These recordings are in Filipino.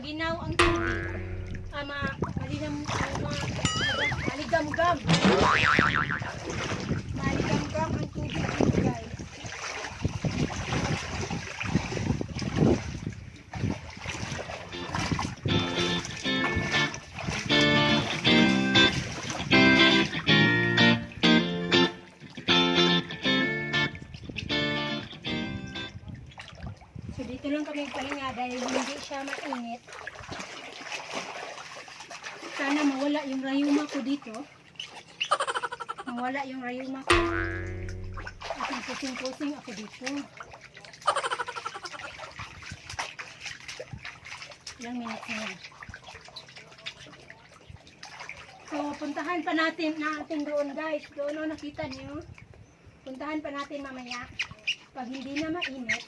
maginaw ang tubig. Maligam-gam. Maligam-gam ang tubig dito, guys. So dito lang kami pahinga dahil hindi siya mainit. Sana mawala yung rayuma ko dito. Mawala yung rayuma ko. At pusing-pusing ako dito. Ilang minutes na yan. So puntahan pa natin doon, guys. Doon o nakita niyo. Puntahan pa natin mamaya. Pag hindi na mainit.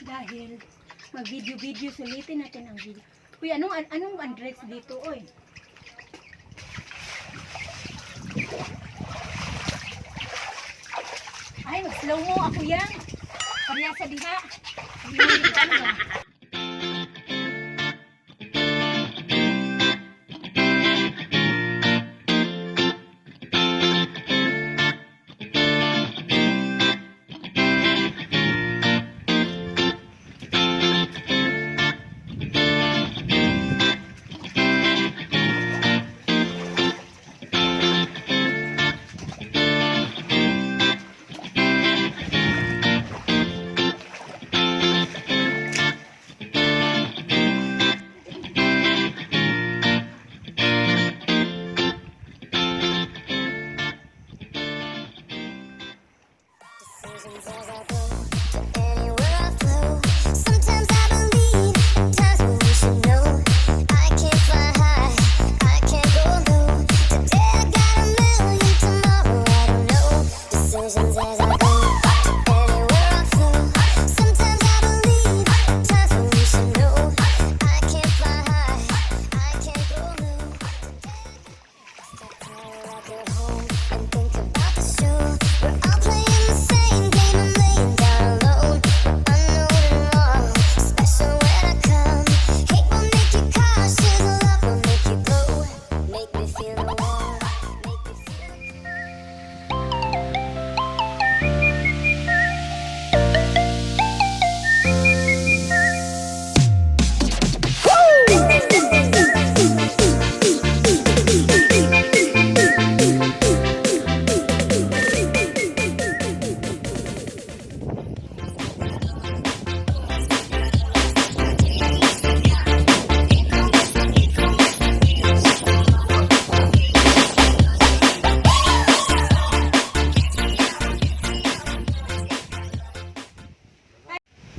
Dahil mag-video-video, sulitin natin ang video. Uy, anong address dito, oy? Ay, mag-slow mo ako yan. Parya sa diha.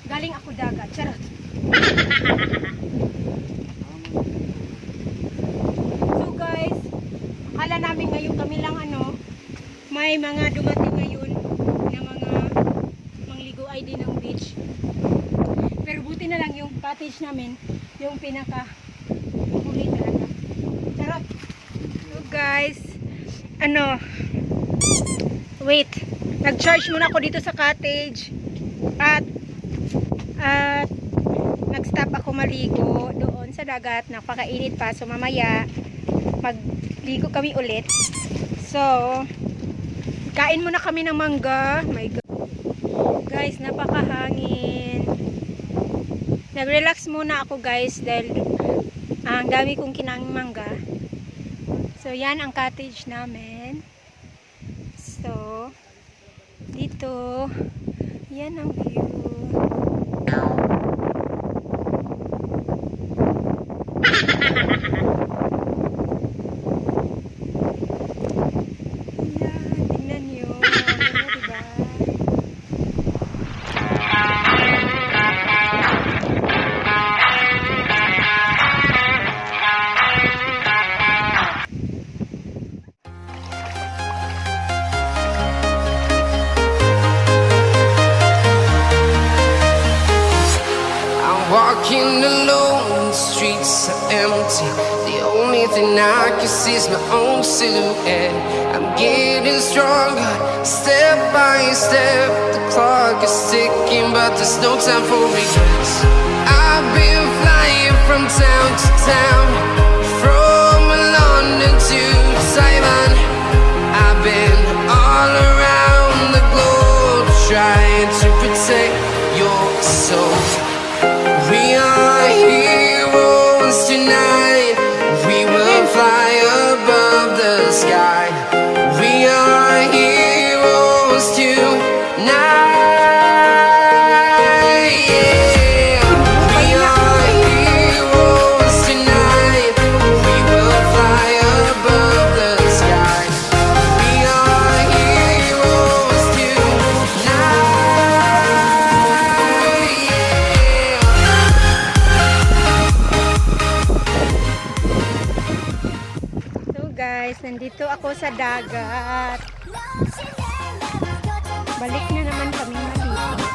Galing ako dagat. Charot. So guys, akala namin ngayon kami lang may mga dumating ngayon na mga mangligo ay din ng beach. Pero buti na lang yung cottage namin, yung pinaka huli talaga. Charot. So guys, wait. Nag-charge muna ako dito sa cottage. At nag-stop ako maligo doon sa dagat. Napakainit pa. So mamaya magligo kami ulit. So kain muna kami ng mangga. My God. Guys, napakahangin. Nag-relax muna ako guys dahil ang dami kong kinang mangga. So yan ang cottage namin. So dito yan ang view. Walking alone, the streets are empty. The only thing I can see is my own silhouette. I'm getting stronger, step by step. The clock is ticking, but there's no time for regrets. I've been flying from town to town, from London to Taiwan. I've been all around the globe trying to protect your soul. We are heroes tonight. We will fly above the sky. We are heroes tonight. Yeah. We are heroes tonight. We will fly above the sky. We are heroes tonight. Yeah. So guys, nandito ako sa dagat. Balik na naman kami maligo.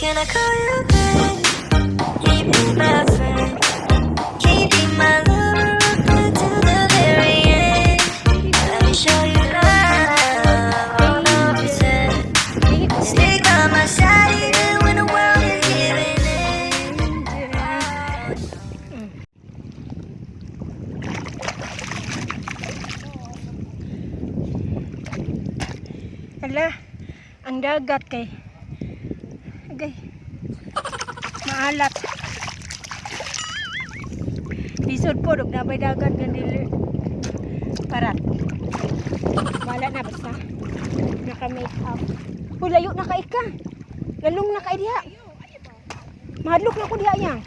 Can I call you back? Keep me my friend. Keep me my lover up until the very end. Let me show you love, all of it. Stick by my side even when the world is giving in. Hala, ang dagat kay maalat. Lisod po, dog na may dagat nga dili. Parat. Wala na basta. Naka-make up. Uy, layo na ka ika. Lalong na ka diha. Mahadlok na ko diha yang.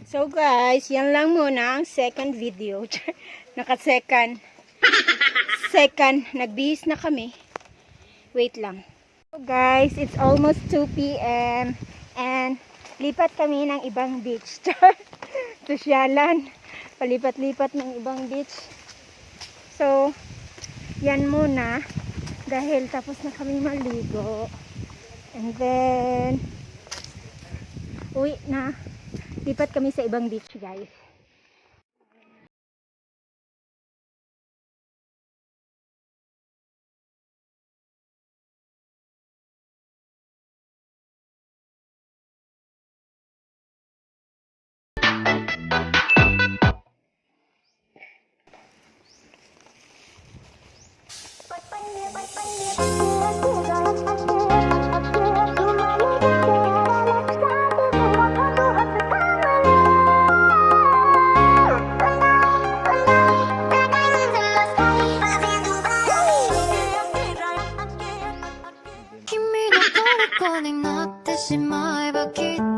So guys, yan lang muna ang second video. Naka-second. Second, nagbihis na kami. Wait lang. So guys, it's almost 2 p.m. and lipat kami ng ibang beach. Susyalan. Palipat-lipat ng ibang beach. So, yan muna. Dahil tapos na kami maligo. And then, uwi na. Lipat kami sa ibang beach, guys. Kimi no 虜になってしまえばきっと